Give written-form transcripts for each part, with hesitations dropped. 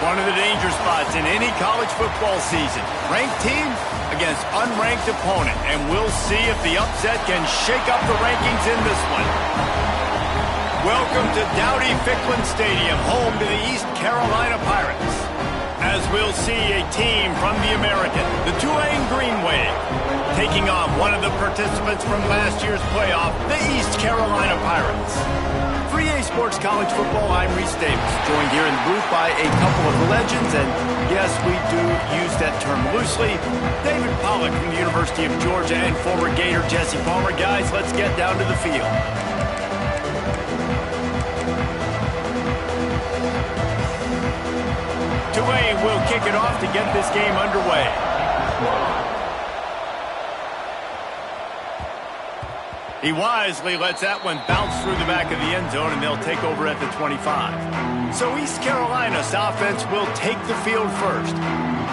One of the danger spots in any college football season. Ranked team against unranked opponent. And we'll see if the upset can shake up the rankings in this one. Welcome to Dowdy-Ficklin Stadium, home to the East Carolina Pirates. As we'll see a team from the American, the Tulane Green Wave, taking on one of the participants from last year's playoff, the East Carolina Pirates. For EA Sports College Football, I'm Reese Davis, joined here in the booth by a couple of legends, and yes, we do use that term loosely. David Pollack from the University of Georgia and former Gator Jesse Palmer. Guys, let's get down to the field. Tulane will kick it off to get this game underway. He wisely lets that one bounce through the back of the end zone, and they'll take over at the 25. So East Carolina's offense will take the field first.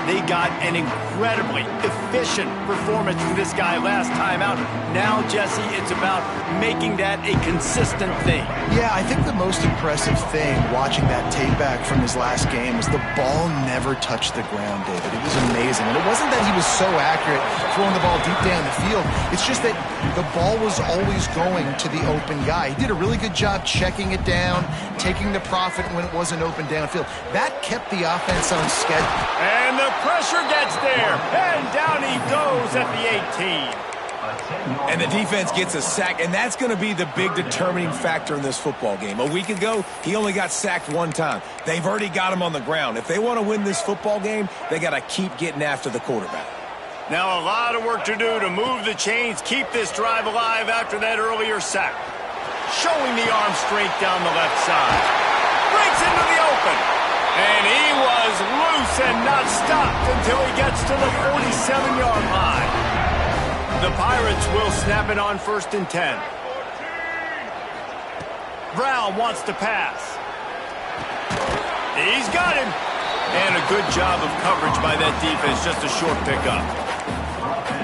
They got an incredibly efficient performance from this guy last time out. Now, Jesse, it's about making that a consistent thing. Yeah, I think the most impressive thing watching that tape back from his last game was the ball never touched the ground, David. It was amazing. And it wasn't that he was so accurate throwing the ball deep down the field. It's just that the ball was always going to the open guy. He did a really good job checking it down, taking the profit when it wasn't open downfield. That kept the offense on schedule. And the pressure gets there, and down he goes at the 18. And the defense gets a sack, and that's going to be the big determining factor in this football game. A week ago, he only got sacked one time. They've already got him on the ground. If they want to win this football game, they got to keep getting after the quarterback. Now a lot of work to do to move the chains, keep this drive alive after that earlier sack. Showing the arm strength down the left side. Breaks into the open. And he was loose and not stopped until he gets to the 47-yard line. The Pirates will snap it on 1st and 10. Brown wants to pass. He's got him. And a good job of coverage by that defense, just a short pickup.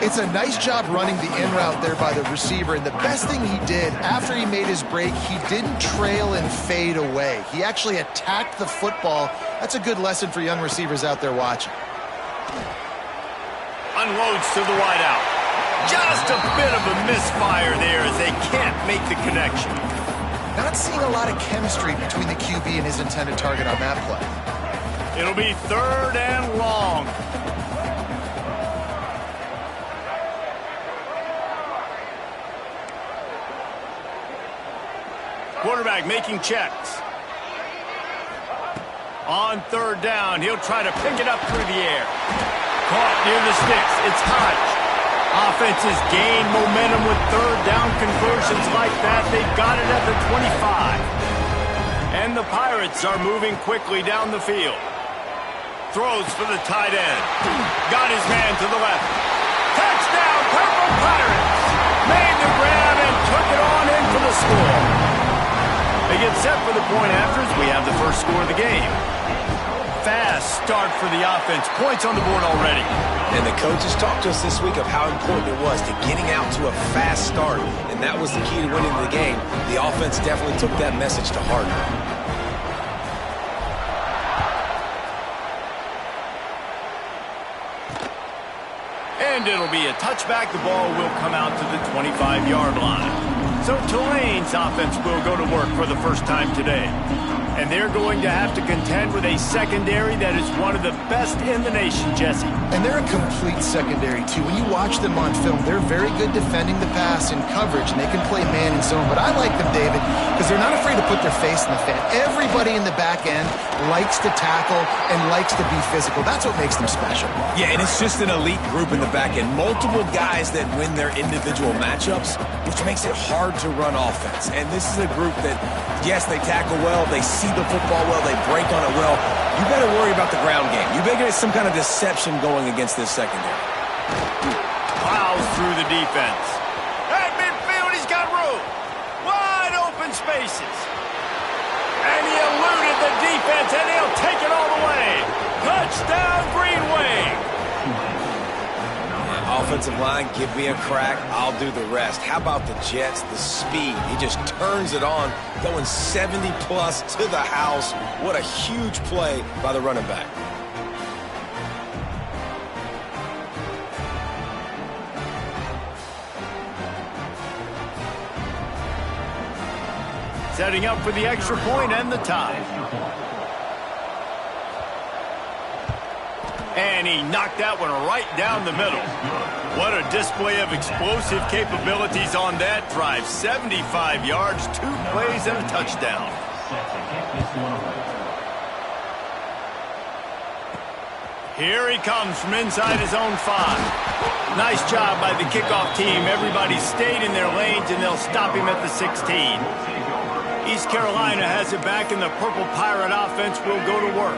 It's a nice job running the in route there by the receiver, and the best thing he did after he made his break, he didn't trail and fade away. He actually attacked the football. That's a good lesson for young receivers out there watching. Unloads to the wideout. Just a bit of a misfire there as they can't make the connection. Not seeing a lot of chemistry between the QB and his intended target on that play. It'll be 3rd and long. Quarterback making checks. On 3rd down, he'll try to pick it up through the air. Caught near the sticks. It's Hodge. Offenses gain momentum with 3rd down conversions like that. They've got it at the 25. And the Pirates are moving quickly down the field. Throws for the tight end. Got his man to the left. Touchdown, Purple Pirates! Made the grab and took it on in for the score. They get set for the point after as we have the first score of the game. Fast start for the offense. Points on the board already. And the coaches talked to us this week of how important it was to getting out to a fast start. And that was the key to winning the game. The offense definitely took that message to heart. And it'll be a touchback. The ball will come out to the 25-yard line. So Tulane's offense will go to work for the first time today. And they're going to have to contend with a secondary that is one of the best in the nation, Jesse. And they're a complete secondary, too. When you watch them on film, they're very good defending the pass and coverage, and they can play man and zone. But I like them, David, because they're not afraid to put their face in the fan. Everybody in the back end likes to tackle and likes to be physical. That's what makes them special. Yeah, and it's just an elite group in the back end. Multiple guys that win their individual matchups, which makes it hard to run offense. And this is a group that, yes, they tackle well, they see the football well, they break on it well. You got to worry about the ground game. You better get some kind of deception going against this secondary. Plows through the defense. At midfield, he's got room. Wide open spaces. And he eluded the defense, and he'll take it all the way. Touchdown, Green Wave. offensive line, give me a crack, I'll do the rest. How about the Jets, the speed? He just turns it on, going 70-plus to the house. What a huge play by the running back. Setting up for the extra point and the tie. And he knocked that one right down the middle. What a display of explosive capabilities on that drive. 75 yards, 2 plays, and a touchdown. Here he comes from inside his own 5. Nice job by the kickoff team. Everybody stayed in their lanes, and they'll stop him at the 16. East Carolina has it back, and the Purple Pirate offense will go to work.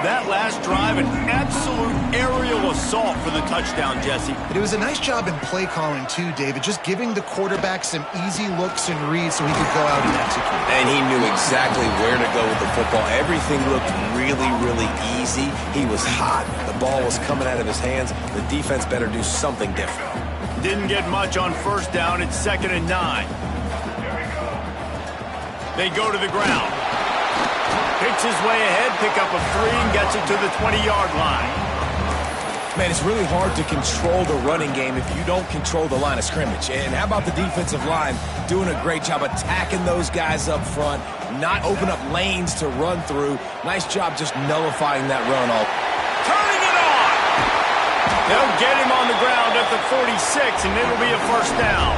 That last drive, an absolute aerial assault for the touchdown, Jesse. It was a nice job in play calling, too, David, just giving the quarterback some easy looks and reads so he could go out and execute. And he knew exactly where to go with the football. Everything looked really, really easy. He was hot. The ball was coming out of his hands. The defense better do something different. Didn't get much on first down. It's 2nd and 9. They go to the ground. Picks his way ahead, pick up a 3, and gets it to the 20-yard line. Man, it's really hard to control the running game if you don't control the line of scrimmage. And how about the defensive line doing a great job attacking those guys up front, not open up lanes to run through. Nice job just nullifying that run all. Turning it on! They'll get him on the ground at the 46, and it'll be a first down.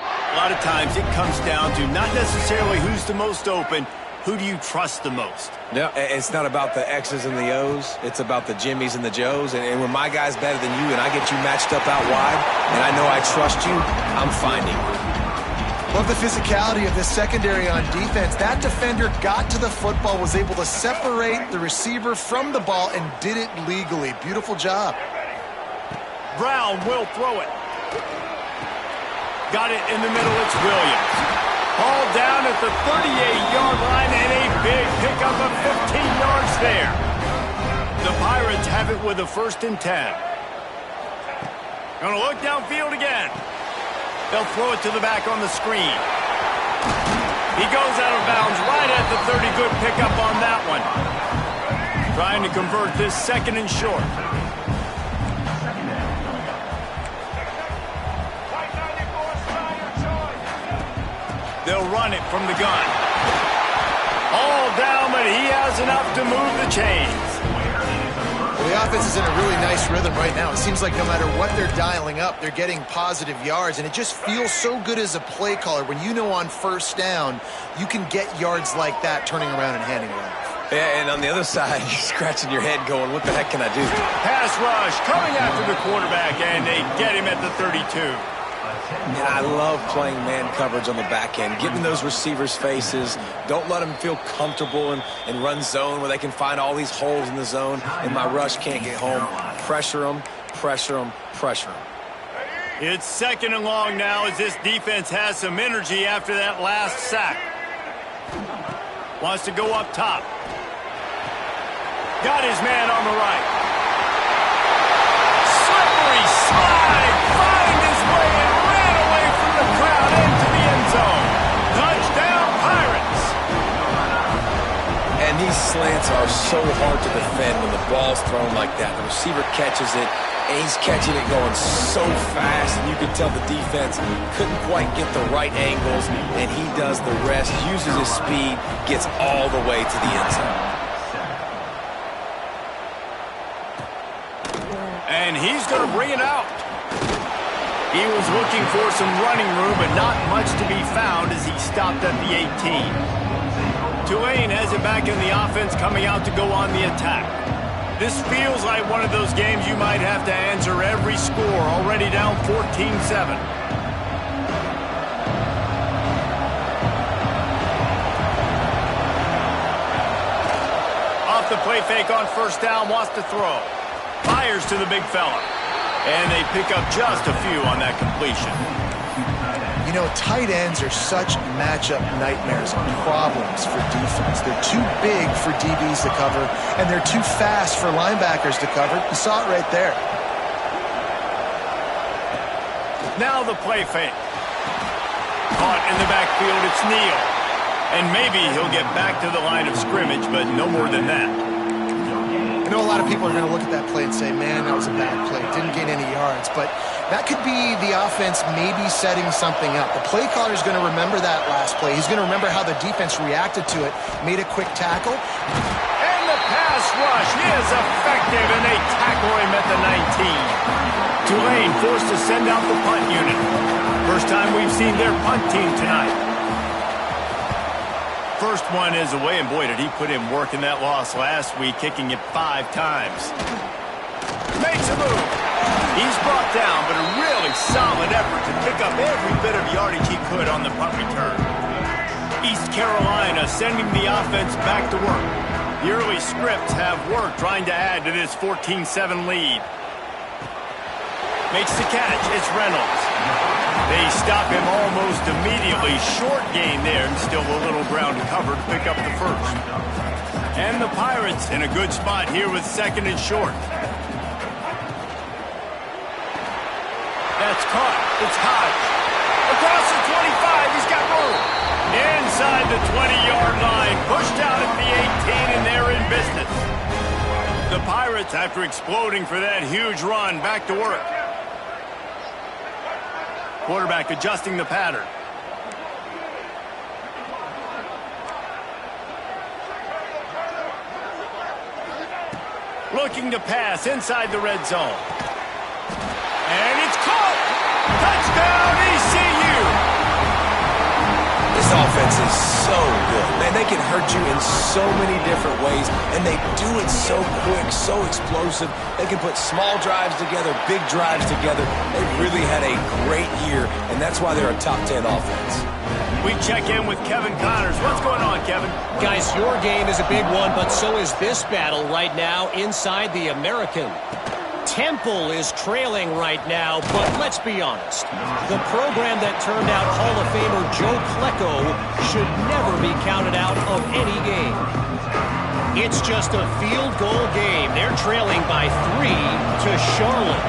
A lot of times it comes down to not necessarily who's the most open, who do you trust the most? Yeah, it's not about the X's and the O's. It's about the Jimmys and the Joes. And when my guy's better than you and I get you matched up out wide and I know I trust you, I'm finding you. Love the physicality of this secondary on defense. That defender got to the football, was able to separate the receiver from the ball, and did it legally. Beautiful job. Brown will throw it. Got it in the middle. It's Williams. Ball down at the 38-yard line, and a big pickup of 15 yards there. The Pirates have it with a 1st and 10. Gonna look downfield again. They'll throw it to the back on the screen. He goes out of bounds right at the 30. Good pickup on that one. Trying to convert this 2nd and short. They'll run it from the gun. All down, but he has enough to move the chains. Well, the offense is in a really nice rhythm right now. It seems like no matter what they're dialing up, they're getting positive yards, and it just feels so good as a play caller when you know on first down you can get yards like that turning around and handing it off. Yeah, and on the other side, you're scratching your head going, what the heck can I do? Pass rush coming after the quarterback, and they get him at the 32. And I love playing man coverage on the back end, getting those receivers' faces. Don't let them feel comfortable and run zone where they can find all these holes in the zone and my rush can't get home. Pressure them, pressure them, pressure them. It's 2nd and long now as this defense has some energy after that last sack. Wants to go up top. Got his man on the right. Slippery slide. Find his way and ran away from the crowd into the end zone. Touchdown, Pirates. And these slants are so hard to defend when the ball's thrown like that. The receiver catches it, and he's catching it going so fast, and you can tell the defense couldn't quite get the right angles, and he does the rest, uses his speed, gets all the way to the end zone. And he's going to bring it out. He was looking for some running room, but not much to be found as he stopped at the 18. Tulane has it back in the offense, coming out to go on the attack. This feels like one of those games you might have to answer every score, already down 14-7. the play fake on first down, wants to throw. Fires to the big fella. And they pick up just a few on that completion. You know, tight ends are such matchup nightmares and problems for defense. They're too big for DBs to cover, and they're too fast for linebackers to cover. You saw it right there. Now the play fake. Caught in the backfield, it's Neal. And maybe he'll get back to the line of scrimmage, but no more than that. I know a lot of people are going to look at that play and say, man, that was a bad play. Didn't gain any yards. But that could be the offense maybe setting something up. The play caller is going to remember that last play. He's going to remember how the defense reacted to it, made a quick tackle. And the pass rush is effective, and they tackle him at the 19. Tulane forced to send out the punt unit. First time we've seen their punt team tonight. First one is away, and boy, did he put in work in that loss last week, kicking it 5 times. Makes a move. He's brought down, but a really solid effort to pick up every bit of yardage he could on the punt return. East Carolina sending the offense back to work. The early scripts have worked trying to add to this 14-7 lead. Makes the catch. It's Reynolds. They stop him almost immediately. Short gain there, and still a little ground to cover to pick up the first. And the Pirates in a good spot here with second and short. That's caught. It's Hodge. Across the 25, he's got room. Inside the 20-yard line, pushed out at the 18, and they're in business. The Pirates, after exploding for that huge run, back to work. Quarterback adjusting the pattern. Looking to pass inside the red zone. And it's caught! Touchdown, ECU! This offense is so good. Man, they can hurt you in so many different ways, and they do it so quick, so explosive. They can put small drives together, big drives together. They've really had a great year, and that's why they're a top 10 offense. We check in with Kevin Connors. What's going on, Kevin? Guys, your game is a big one, but so is this battle right now inside the American. Temple is trailing right now, but let's be honest. The program that turned out Hall of Famer Joe Klecko should never be counted out of any game. It's just a field goal game. They're trailing by 3 to Charlotte.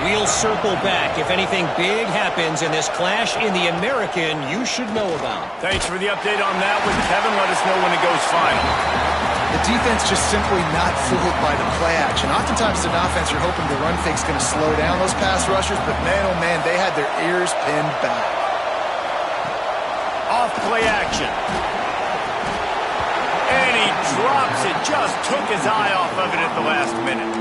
We'll circle back if anything big happens in this clash in the American you should know about. Thanks for the update on that one, Kevin. Let us know when it goes final. The defense just simply not fooled by the play action. Oftentimes, an offense, you're hoping the run fake's going to slow down those pass rushers, but man, oh man, they had their ears pinned back. Off play action. And he drops it. Just took his eye off of it at the last minute.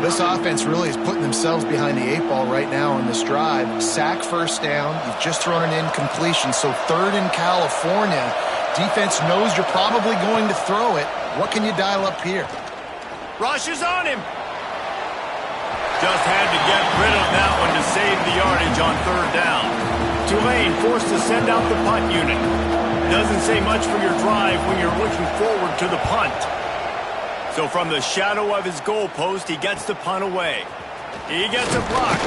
This offense really is putting themselves behind the 8 ball right now on this drive. Sack first down. You've just thrown an incompletion, so 3rd in California. Defense knows you're probably going to throw it. What can you dial up here? Rush is on him. Just had to get rid of that one to save the yardage on 3rd down. Tulane forced to send out the punt unit. Doesn't say much for your drive when you're looking forward to the punt. So from the shadow of his goalpost, he gets the punt away. He gets a block.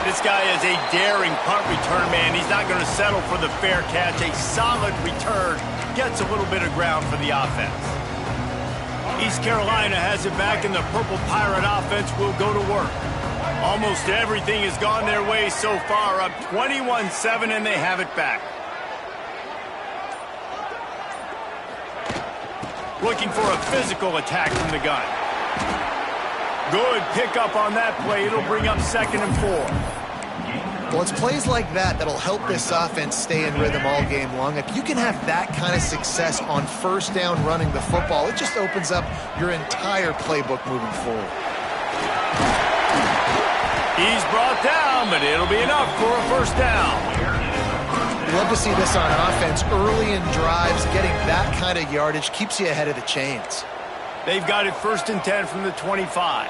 This guy is a daring punt return man. He's not going to settle for the fair catch. A solid return. Gets a little bit of ground for the offense. East Carolina has it back, and the Purple Pirate offense will go to work. Almost everything has gone their way so far. Up 21-7, and they have it back. Looking for a physical attack from the gun. Good pickup on that play. It'll bring up 2nd and 4. Well, it's plays like that that'll help this offense stay in rhythm all game long. If you can have that kind of success on 1st down running the football, it just opens up your entire playbook moving forward. He's brought down, but it'll be enough for a 1st down. Love to see this on offense early in drives. Getting that kind of yardage keeps you ahead of the chains. They've got it 1st and 10 from the 25.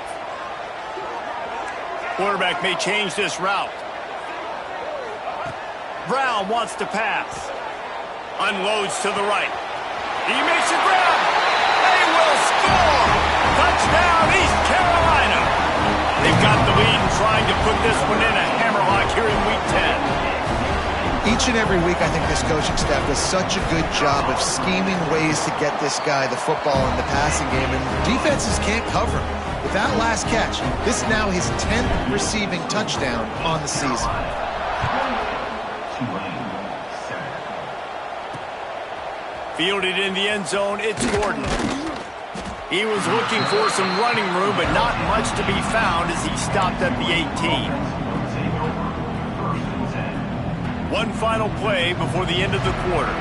Quarterback may change this route. Brown wants to pass. Unloads to the right. He makes a grab. They will score! Touchdown, East Carolina! They've got the lead and trying to put this one in a hammerlock here in Week 10. Each and every week, I think this coaching staff does such a good job of scheming ways to get this guy the football in the passing game, and defenses can't cover him. With that last catch, this is now his 10th receiving touchdown on the season. Fielded in the end zone, it's Gordon. He was looking for some running room, but not much to be found as he stopped at the 18. One final play before the end of the quarter.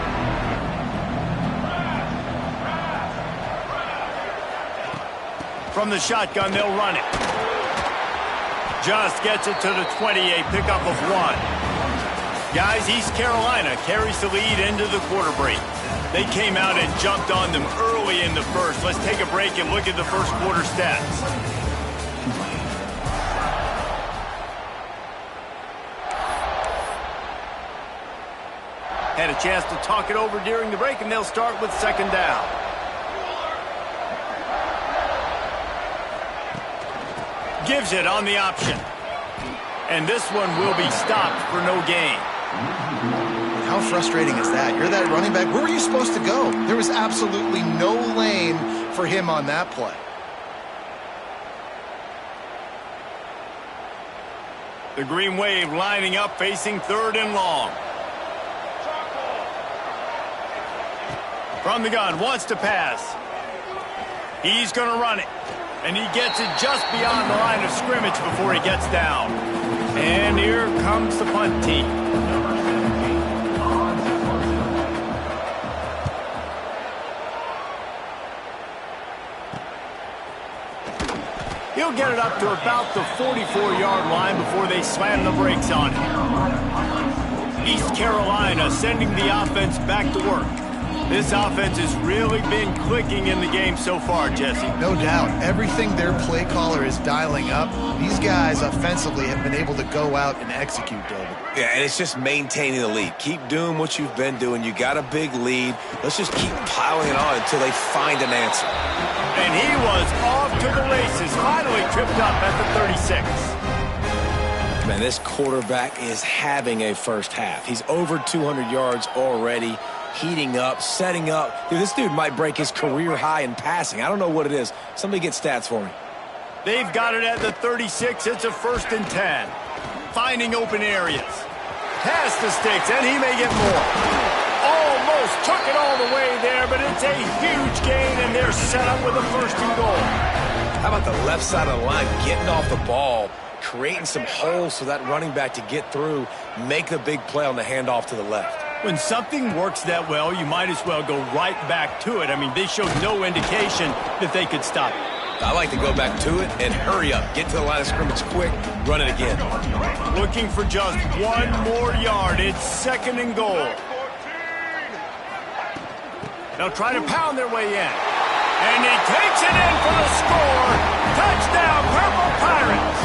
From the shotgun, they'll run it. Just gets it to the 20, a pickup of 1. Guys, East Carolina carries the lead into the quarter break. They came out and jumped on them early in the first. Let's take a break and look at the first quarter stats. Had a chance to talk it over during the break, and they'll start with second down. Gives it on the option. And this one will be stopped for no gain. How frustrating is that? You're that running back. Where were you supposed to go? There was absolutely no lane for him on that play. The Green Wave lining up, facing third and long. From the gun, wants to pass. He's going to run it. And he gets it just beyond the line of scrimmage before he gets down. And here comes the punt team. He'll get it up to about the 44-yard line before they slam the brakes on it. East Carolina sending the offense back to work. This offense has really been clicking in the game so far, Jesse. No doubt. Everything their play caller is dialing up, these guys offensively have been able to go out and execute, David. Yeah, and it's just maintaining the lead. Keep doing what you've been doing. You got a big lead. Let's just keep piling it on until they find an answer. And he was off to the races, finally tripped up at the 36. Man, this quarterback is having a first half. He's over 200 yards already, heating up, setting up. Dude, this dude might break his career high in passing. I don't know what it is. Somebody get stats for me. They've got it at the 36. It's a 1st and 10. Finding open areas. Past the sticks, and he may get more. Almost took it all the way there, but it's a huge gain, and they're set up with a 1st and goal. How about the left side of the line, getting off the ball, creating some holes for that running back to get through, make the big play on the handoff to the left. When something works that well, you might as well go right back to it. I mean, they showed no indication that they could stop it. I like to go back to it and hurry up. Get to the line of scrimmage quick, run it again. Looking for just 1 more yard. It's 2nd and goal. They'll try to pound their way in. And he takes it in for the score. Touchdown, Purple Pirates.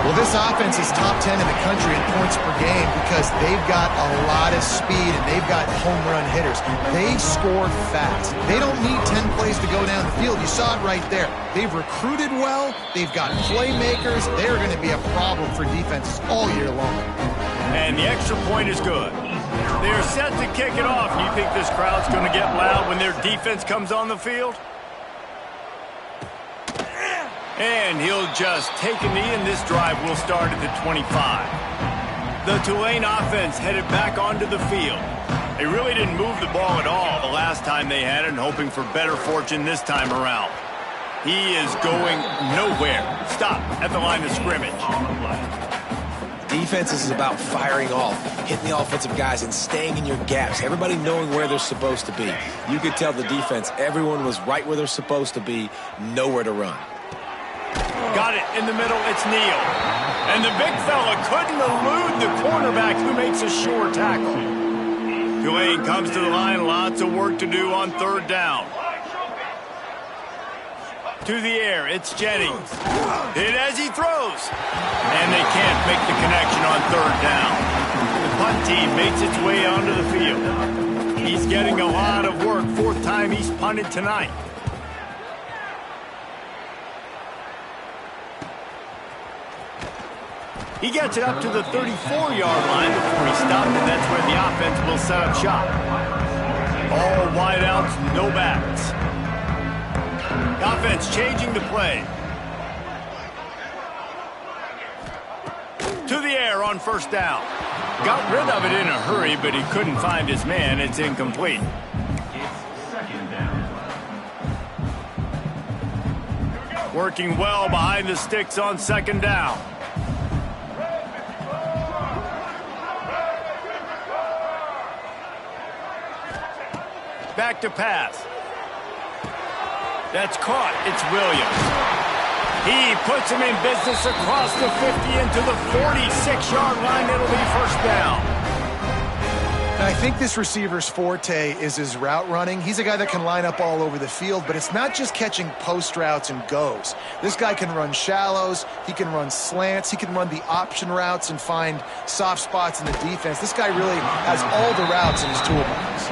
Well, this offense is top 10 in the country in points per game because they've got a lot of speed and they've got home run hitters. They score fast. They don't need 10 plays to go down the field. You saw it right there. They've recruited well. They've got playmakers. They're going to be a problem for defenses all year long. And the extra point is good. They're set to kick it off. Do you think this crowd's going to get loud when their defense comes on the field? And he'll just take a knee, and this drive will start at the 25. The Tulane offense headed back onto the field. They really didn't move the ball at all the last time they had it, and hoping for better fortune this time around. He is going nowhere. Stop at the line of scrimmage. Defense is about firing off, hitting the offensive guys and staying in your gaps. Everybody knowing where they're supposed to be. You could tell the defense, everyone was right where they're supposed to be, nowhere to run. Got it in the middle, it's Neal. And the big fella couldn't elude the cornerback who makes a sure tackle. Tulane comes to the line, lots of work to do on 3rd down. To the air, it's Jennings. Hit as he throws. And they can't make the connection on 3rd down. The punt team makes its way onto the field. He's getting a lot of work. Fourth time he's punted tonight. He gets it up to the 34-yard line before he stopped, and that's where the offense will set up shop. All wideouts, no backs. Offense changing the play. To the air on first down. Got rid of it in a hurry, but he couldn't find his man. It's incomplete. It's second down. Working well behind the sticks on second down. Back to pass. That's caught. It's Williams. He puts him in business across the 50 into the 46-yard line. It'll be first down. Now, I think this receiver's forte is his route running. He's a guy that can line up all over the field, but it's not just catching post routes and goes. This guy can run shallows. He can run slants. He can run the option routes and find soft spots in the defense. This guy really has all the routes in his toolbox.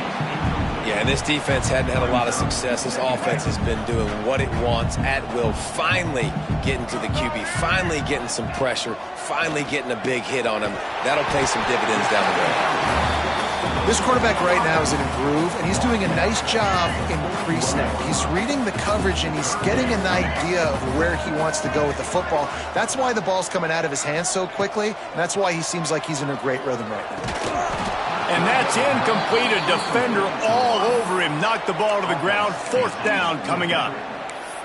Yeah, and this defense hadn't had a lot of success. This offense has been doing what it wants at will. Finally getting to the QB, finally getting some pressure, finally getting a big hit on him. That'll pay some dividends down the road. This quarterback right now is in a groove, and he's doing a nice job in pre-snap. He's reading the coverage, and he's getting an idea of where he wants to go with the football. That's why the ball's coming out of his hands so quickly, and that's why he seems like he's in a great rhythm right now. And that's incomplete. A defender all over him. Knocked the ball to the ground. Fourth down coming up.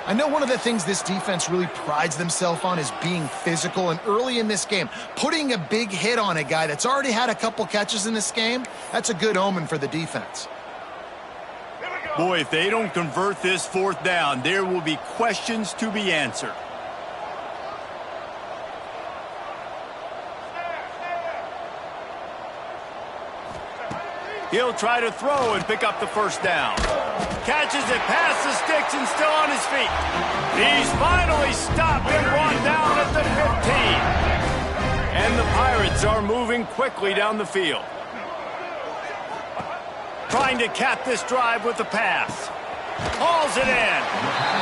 I know one of the things this defense really prides themselves on is being physical, and early in this game, putting a big hit on a guy that's already had a couple catches in this game, that's a good omen for the defense. Boy, if they don't convert this fourth down, there will be questions to be answered. He'll try to throw and pick up the first down. Catches it past the sticks and still on his feet. He's finally stopped and brought down at the 15. And the Pirates are moving quickly down the field. Trying to cap this drive with the pass. Hauls it in.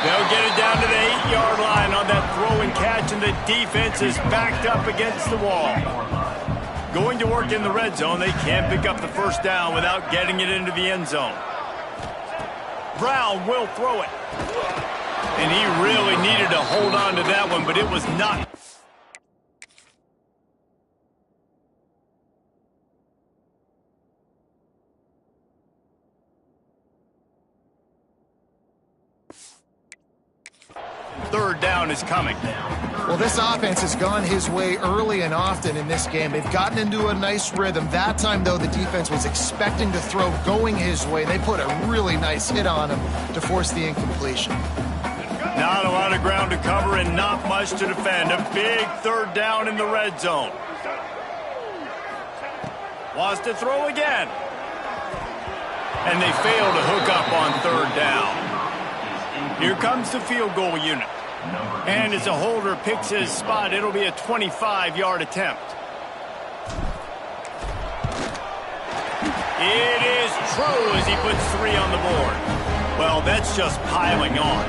They'll get it down to the 8-yard line on that throw and catch, and the defense is backed up against the wall. Going to work in the red zone. They can't pick up the first down without getting it into the end zone. Brown will throw it. And he really needed to hold on to that one, but it was not. Third down is coming. Well, this offense has gone his way early and often in this game. They've gotten into a nice rhythm. That time, though, the defense was expecting to throw going his way. They put a really nice hit on him to force the incompletion. Not a lot of ground to cover and not much to defend. A big third down in the red zone. Wants to throw again. And they fail to hook up on third down. Here comes the field goal unit. And as a holder picks his spot, it'll be a 25-yard attempt. It is true as he puts 3 on the board. Well, that's just piling on.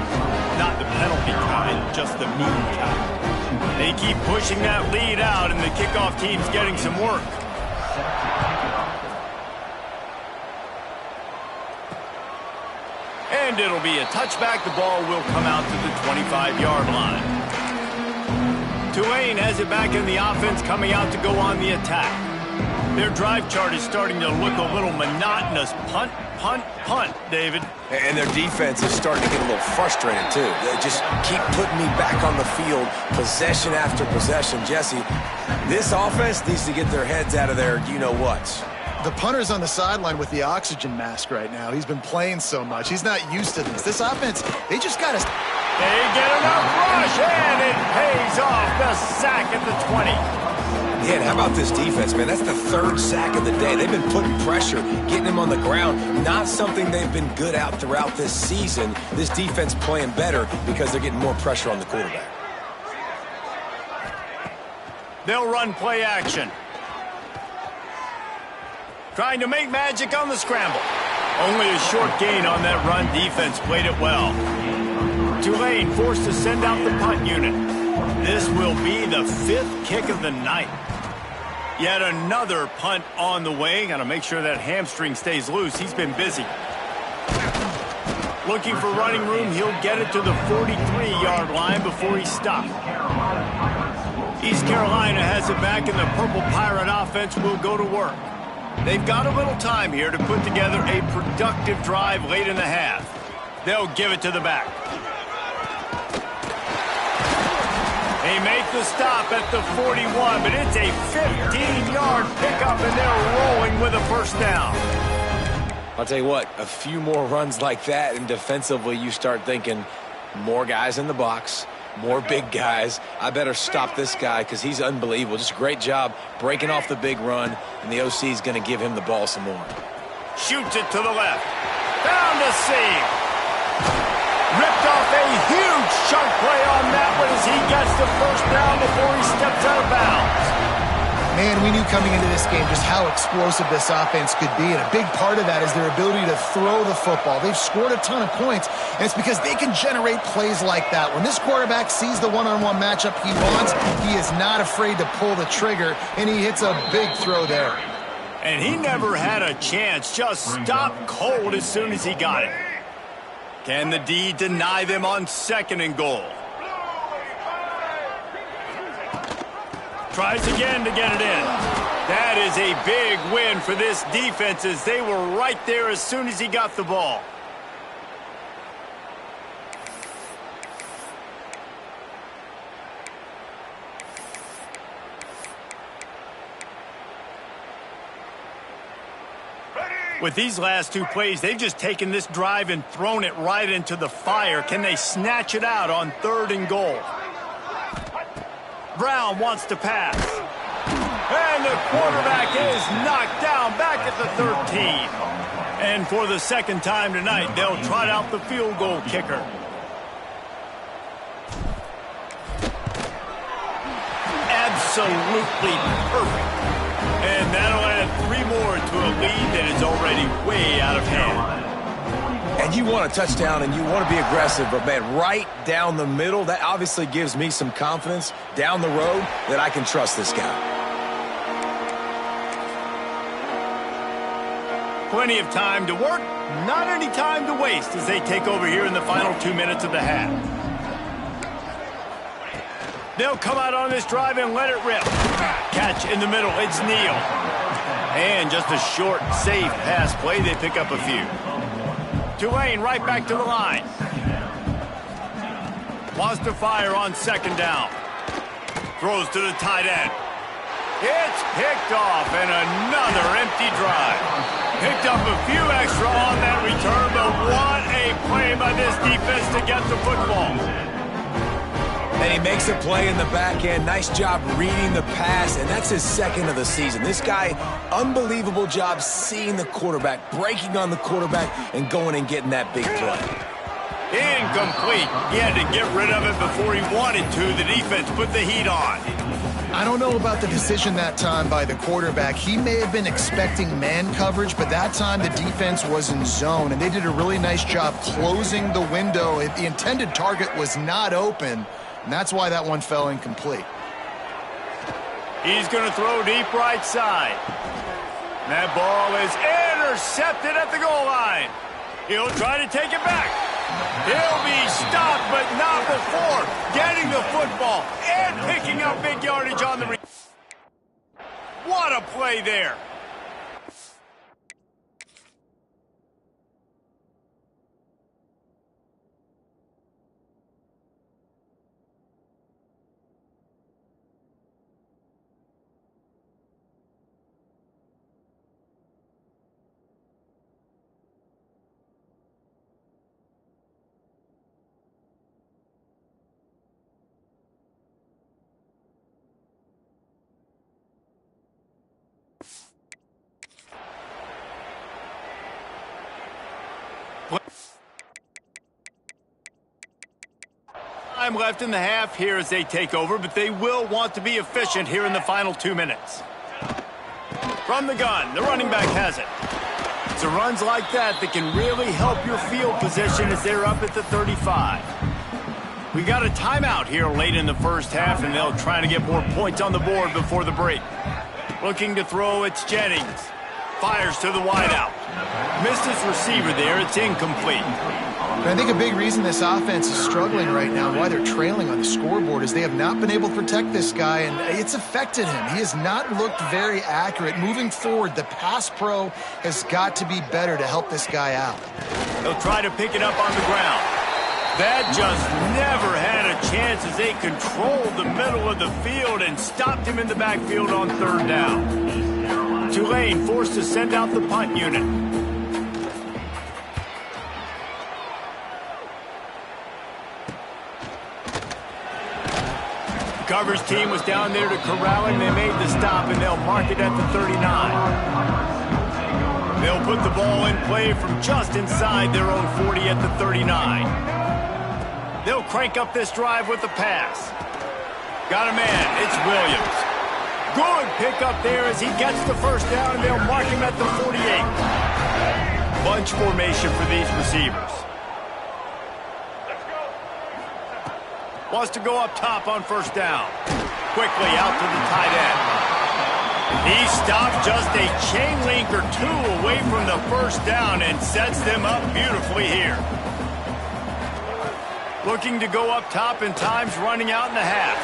Not the penalty kind, just the mean kind. They keep pushing that lead out, and the kickoff team's getting some work. And it'll be a touchback. The ball will come out to the 25-yard line. Tulane has it back in the offense, coming out to go on the attack. Their drive chart is starting to look a little monotonous. Punt, punt, punt, David. And their defense is starting to get a little frustrated, too. They just keep putting me back on the field, possession after possession. Jesse, this offense needs to get their heads out of their you-know-whats. The punter's on the sideline with the oxygen mask right now. He's been playing so much. He's not used to this. This offense, they just got to... They get enough rush, and it pays off. The sack at the 20. Yeah, and how about this defense, man? That's the 3rd sack of the day. They've been putting pressure, getting him on the ground. Not something they've been good at throughout this season. This defense playing better because they're getting more pressure on the quarterback. They'll run play action. Trying to make magic on the scramble. Only a short gain on that run. Defense played it well. Tulane forced to send out the punt unit. This will be the 5th kick of the night. Yet another punt on the way. Got to make sure that hamstring stays loose. He's been busy. Looking for running room. He'll get it to the 43-yard line before he stopped. East Carolina has it back, and the Purple Pirate offense will go to work. They've got a little time here to put together a productive drive late in the half. They'll give it to the back. They make the stop at the 41, but it's a 15-yard pickup, and they're rolling with a first down. I'll tell you what, a few more runs like that, and defensively you start thinking more guys in the box, more big guys. I better stop this guy because he's unbelievable. Just a great job breaking off the big run, and the OC is going to give him the ball some more. Shoots it to the left. Found a seam. Ripped off a huge chunk play on that one as he gets the first down before he steps out of bounds. Man, we knew coming into this game just how explosive this offense could be, and a big part of that is their ability to throw the football. They've scored a ton of points, and it's because they can generate plays like that. When this quarterback sees the one-on-one matchup he wants, he is not afraid to pull the trigger, and he hits a big throw there. And he never had a chance, just stopped cold as soon as he got it. Can the D deny them on 2nd and goal? Tries again to get it in. That is a big win for this defense as they were right there as soon as he got the ball. With these last 2 plays, they've just taken this drive and thrown it right into the fire. Can they snatch it out on 3rd and goal? Brown wants to pass. And the quarterback is knocked down back at the 13. And for the 2nd time tonight, they'll trot out the field goal kicker. Absolutely perfect. And that'll add 3 more to a lead that is already way out of hand. And you want a touchdown and you want to be aggressive, but man, right down the middle, that obviously gives me some confidence down the road that I can trust this guy. Plenty of time to work, not any time to waste as they take over here in the final 2 minutes of the half. They'll come out on this drive and let it rip. Catch in the middle, it's Neal. And just a short, safe pass play, they pick up a few. Tulane right back to the line. Wants to fire on 2nd down. Throws to the tight end. It's picked off and another empty drive. Picked up a few extra on that return, but what a play by this defense to get the football. And he makes a play in the back end. Nice job reading the pass, and that's his 2nd of the season. This guy, unbelievable job seeing the quarterback, breaking on the quarterback, and going and getting that big play. Incomplete. He had to get rid of it before he wanted to. The defense put the heat on. I don't know about the decision that time by the quarterback. He may have been expecting man coverage, but that time the defense was in zone, and they did a really nice job closing the window. The intended target was not open. And that's why that one fell incomplete. He's going to throw deep right side. That ball is intercepted at the goal line. He'll try to take it back. He'll be stopped, but not before getting the football and picking up big yardage on the What a play there. Time left in the half here as they take over, but they will want to be efficient here in the final 2 minutes. From the gun, the running back has it. It's the runs like that that can really help your field position as they're up at the 35. We got a timeout here late in the first half, and they'll try to get more points on the board before the break. Looking to throw, it's Jennings. Fires to the wideout. Missed his receiver there. It's incomplete. I think a big reason this offense is struggling right now, why they're trailing on the scoreboard, is they have not been able to protect this guy, and it's affected him. He has not looked very accurate. Moving forward, the pass pro has got to be better to help this guy out. They'll try to pick it up on the ground. That just never had a chance as they controlled the middle of the field and stopped him in the backfield on third down. Tulane forced to send out the punt unit. Coverage team was down there to corral him. They made the stop, and they'll mark it at the 39. They'll put the ball in play from just inside their own 40 at the 39. They'll crank up this drive with the pass. Got a man. It's Williams. Good pickup there as he gets the first down, and they'll mark him at the 48. Bunch formation for these receivers. Wants to go up top on first down. Quickly out to the tight end. He stopped just a chain link or two away from the first down and sets them up beautifully here. Looking to go up top, and time's running out in the half.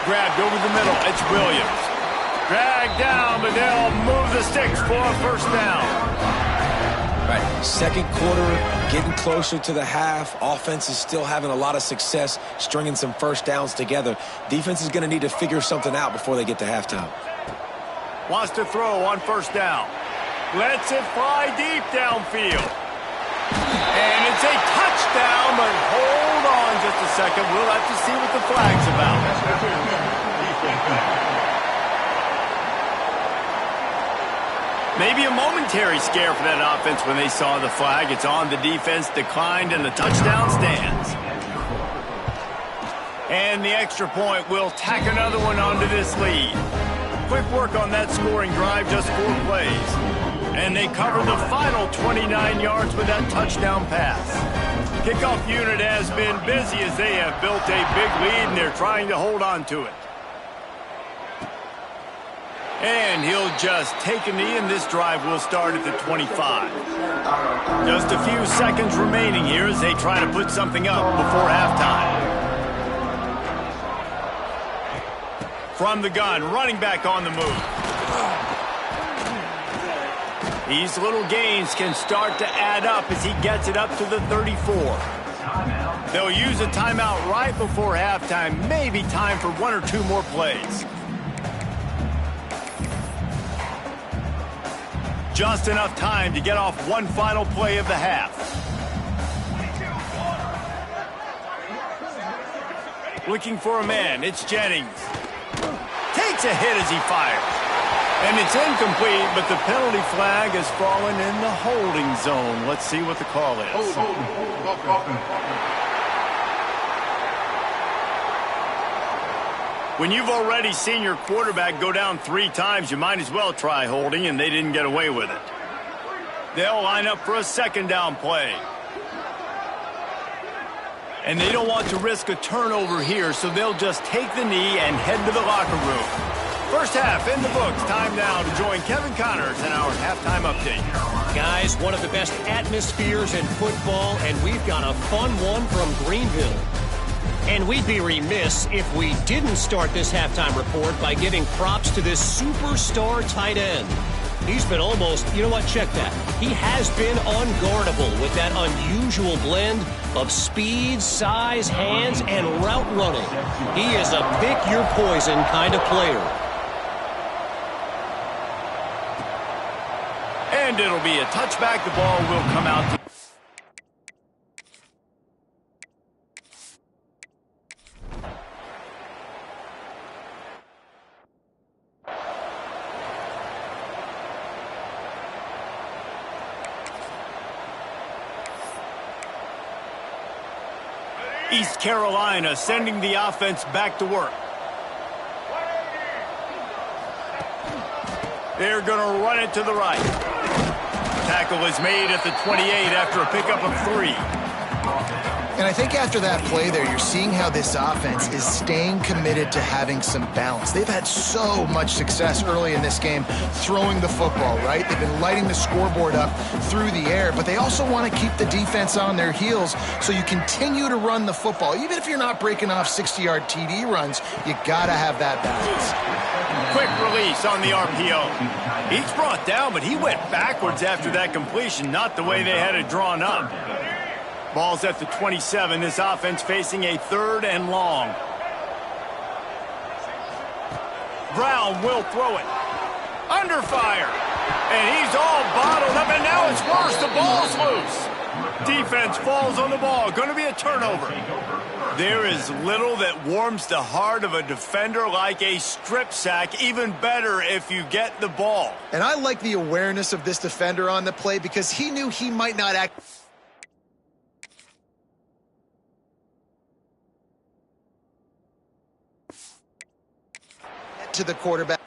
Grabbed over the middle. It's Williams. Dragged down, but they'll move the sticks for a first down. Right, second quarter, getting closer to the half. Offense is still having a lot of success stringing some first downs together. Defense is going to need to figure something out before they get to halftime. Wants to throw on first down. Lets it fly deep downfield. And it's a touchdown, but hold on just a second. We'll have to see what the flag's about. Maybe a momentary scare for that offense when they saw the flag. It's on, the defense declined, and the touchdown stands. And the extra point will tack another one onto this lead. Quick work on that scoring drive, just 4 plays. And they cover the final 29 yards with that touchdown pass. Kickoff unit has been busy as they have built a big lead, and they're trying to hold on to it. And he'll just take a knee, and this drive will start at the 25. Just a few seconds remaining here as they try to put something up before halftime. From the gun, running back on the move. These little gains can start to add up as he gets it up to the 34. They'll use a timeout right before halftime. Maybe time for 1 or 2 more plays. Just enough time to get off one final play of the half. Looking for a man. It's Jennings. Takes a hit as he fires. And it's incomplete, but the penalty flag has fallen in the holding zone. Let's see what the call is. When you've already seen your quarterback go down 3 times, you might as well try holding, and they didn't get away with it. They'll line up for a second down play. And they don't want to risk a turnover here, so they'll just take the knee and head to the locker room. First half in the books. Time now to join Kevin Connors in our halftime update. Guys, one of the best atmospheres in football, and we've got a fun one from Greenville. And we'd be remiss if we didn't start this halftime report by giving props to this superstar tight end. He's been almost, you know what, check that. He has been unguardable with that unusual blend of speed, size, hands, and route running. He is a pick-your-poison kind of player. And it'll be a touchback. The ball will come out to East Carolina, sending the offense back to work. They're going to run it to the right. tackle is made at the 28 after a pickup of 3. And I think after that play there, you're seeing how this offense is staying committed to having some balance. They've had so much success early in this game throwing the football, right? They've been lighting the scoreboard up through the air, but they also want to keep the defense on their heels, so you continue to run the football. Even if you're not breaking off 60-yard TD runs, you got to have that balance. Quick release on the RPO. He's brought down, but he went backwards after that completion, not the way they had it drawn up. Ball's at the 27. This offense facing a 3rd and long. Brown will throw it. Under fire. And he's all bottled up, and now it's worse. The ball's loose. Defense falls on the ball. Going to be a turnover. There is little that warms the heart of a defender like a strip sack. Even better if you get the ball. And I like the awareness of this defender on the play because he knew he might not act to the quarterback.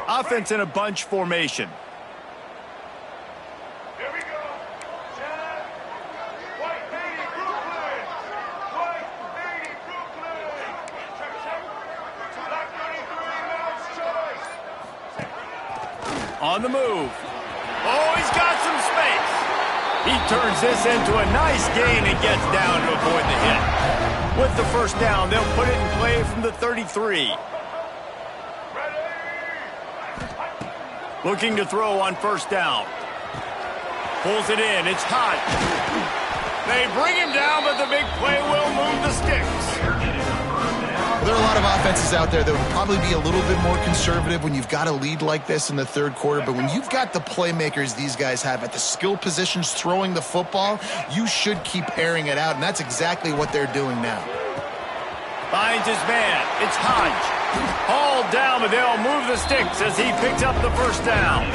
Offense in a bunch formation. Here we go. Chad. White 80, Brooklyn. White 80, Brooklyn. Check, check. Black 33, Mount's choice. On the move. Oh, he's got some space. He turns this into a nice gain and gets down to avoid the hit. With the first down, they'll put it in play from the 33. Looking to throw on first down. Pulls it in. It's hot. They bring him down, but the big play will move the sticks. There are a lot of offenses out there that would probably be a little bit more conservative when you've got a lead like this in the 3rd quarter. But when you've got the playmakers these guys have at the skill positions throwing the football, you should keep airing it out. And that's exactly what they're doing now. Finds his man. It's Hodge. Hauled down, but they'll move the sticks as he picks up the first down.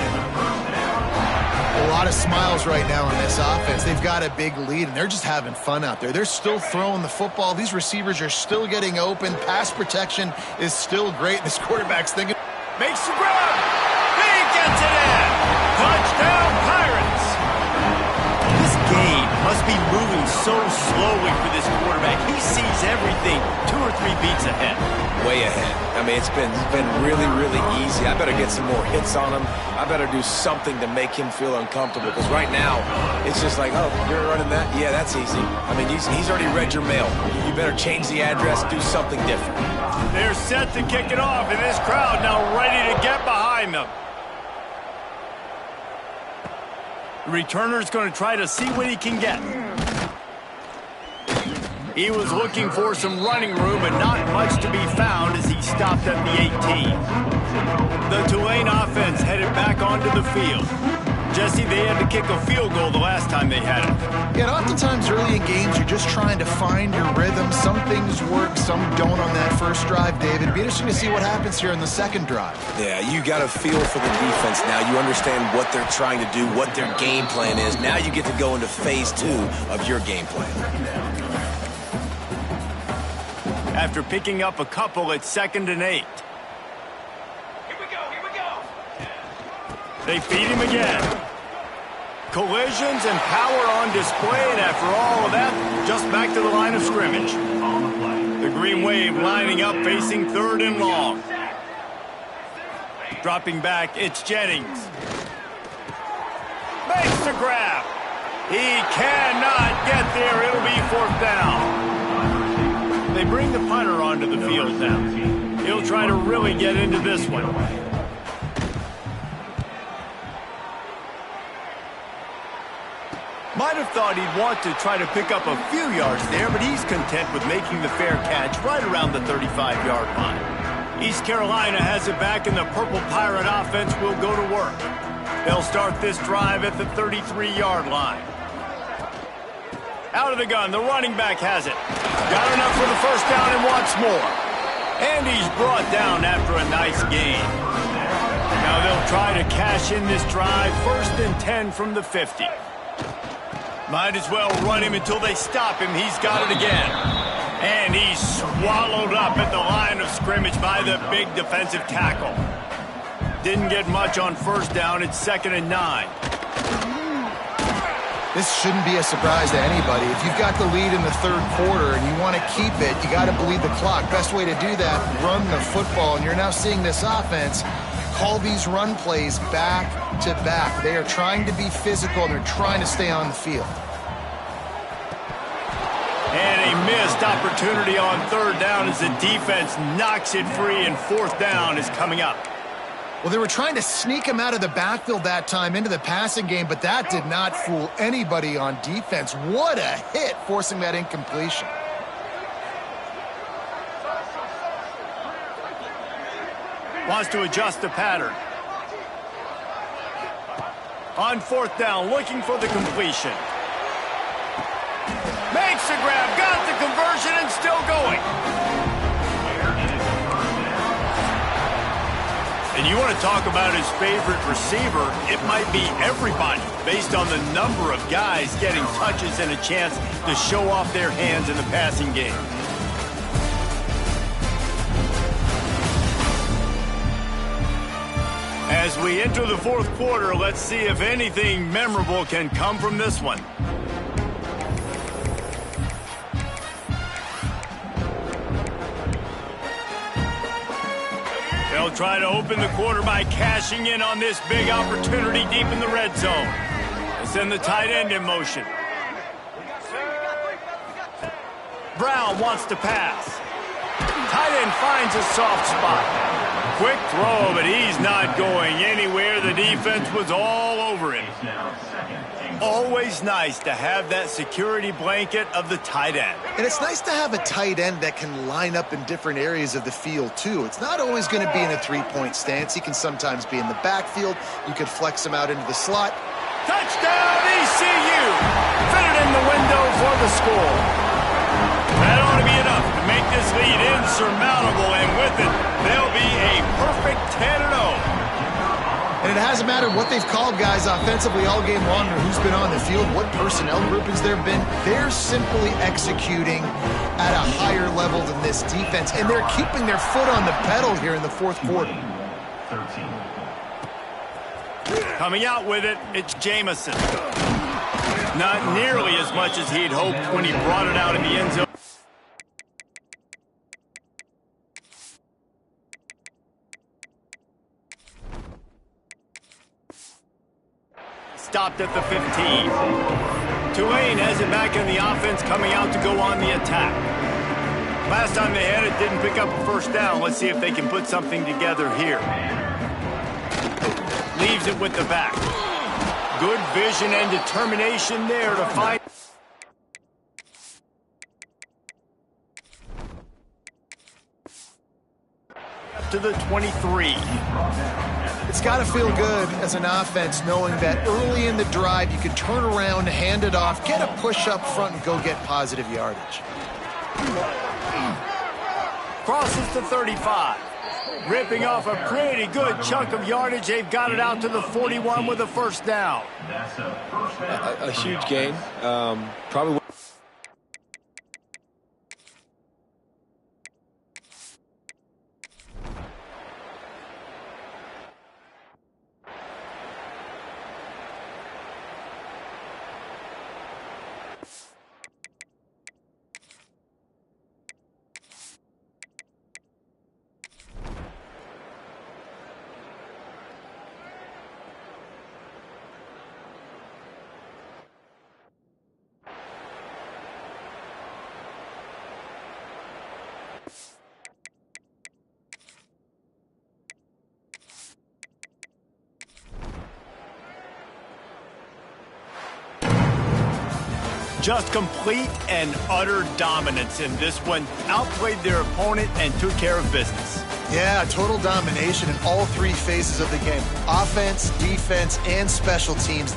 A lot of smiles right now on this offense. They've got a big lead, and they're just having fun out there. They're still throwing the football. These receivers are still getting open. Pass protection is still great. This quarterback's thinking. Makes the grab. He gets it in. Touchdown, Pirates. This game must be moving so slowly for this quarterback. He sees everything 2 or 3 beats ahead. Way ahead. I mean, it's been really, really easy. I better get some more hits on him. I better do something to make him feel uncomfortable, because right now, it's just like, oh, you're running that? Yeah, that's easy. I mean, he's already read your mail. You better change the address, do something different. They're set to kick it off, and this crowd now ready to get behind them. The returner's going to try to see what he can get. He was looking for some running room, but not much to be found as he stopped at the 18. The Tulane offense headed back onto the field. Jesse, they had to kick a field goal the last time they had it. Yeah, and oftentimes early in games, you're just trying to find your rhythm. Some things work, some don't on that first drive, David. It'd be interesting to see what happens here in the second drive. Yeah, you got a feel for the defense now. You understand what they're trying to do, what their game plan is. Now you get to go into phase 2 of your game plan. After picking up a couple at 2nd and 8. Here we go, here we go. They feed him again. Collisions and power on display, and after all of that, just back to the line of scrimmage. The Green Wave lining up, facing 3rd and long. Dropping back, it's Jennings. Makes the grab. He cannot get there. It'll be 4th down. They bring the punter onto the field now. He'll try to really get into this one. Might have thought he'd want to try to pick up a few yards there, but he's content with making the fair catch right around the 35-yard line. East Carolina has it back, and the Purple Pirate offense will go to work. They'll start this drive at the 33-yard line. Out of the gun, the running back has it. Got enough for the first down and wants more. And he's brought down after a nice gain. Now they'll try to cash in this drive, 1st and 10 from the 50. Might as well run him until they stop him. He's got it again. And he's swallowed up at the line of scrimmage by the big defensive tackle. Didn't get much on first down. It's 2nd and 9. This shouldn't be a surprise to anybody. If you've got the lead in the third quarter and you want to keep it, you got to bleed the clock. Best way to do that, run the football. And you're now seeing this offense call these run plays back to back. They are trying to be physical, and they're trying to stay on the field. And a missed opportunity on third down as the defense knocks it free, and 4th down is coming up. Well, they were trying to sneak him out of the backfield that time into the passing game, but that did not fool anybody on defense. What a hit, forcing that incompletion. Wants to adjust the pattern. On 4th down, looking for the completion. Makes the grab, got the conversion, and still going. And you want to talk about his favorite receiver, it might be everybody, based on the number of guys getting touches and a chance to show off their hands in the passing game. As we enter the 4th quarter, let's see if anything memorable can come from this one. They'll try to open the quarter by cashing in on this big opportunity deep in the red zone. They send the tight end in motion. Brown wants to pass. Tight end finds a soft spot. Quick throw, but he's not going anywhere. The defense was all over him. Always nice to have that security blanket of the tight end. And it's nice to have a tight end that can line up in different areas of the field, too. It's not always going to be in a three-point stance. He can sometimes be in the backfield. You could flex him out into the slot. Touchdown, ECU! Fitted in the window for the score. That ought to be enough to make this lead insurmountable, and with it, they'll be a perfect 10-0. And it hasn't mattered what they've called guys offensively all game long or who's been on the field, what personnel groupings there have been. They're simply executing at a higher level than this defense, and they're keeping their foot on the pedal here in the 4th quarter. Coming out with it, it's Jamison. Not nearly as much as he'd hoped when he brought it out in the end zone. Stopped at the 15. Tulane has it back in the offense, coming out to go on the attack. Last time they had it, didn't pick up a first down. Let's see if they can put something together here. Leaves it with the back. Good vision and determination there to find. Up to the 23. It's got to feel good as an offense knowing that early in the drive you can turn around, hand it off, get a push up front, and go get positive yardage. Crosses to 35. Ripping off a pretty good chunk of yardage. They've got it out to the 41 with a first down. A huge gain. Probably. Just complete and utter dominance in this one. Outplayed their opponent and took care of business. Yeah, total domination in all three phases of the game. Offense, defense, and special teams.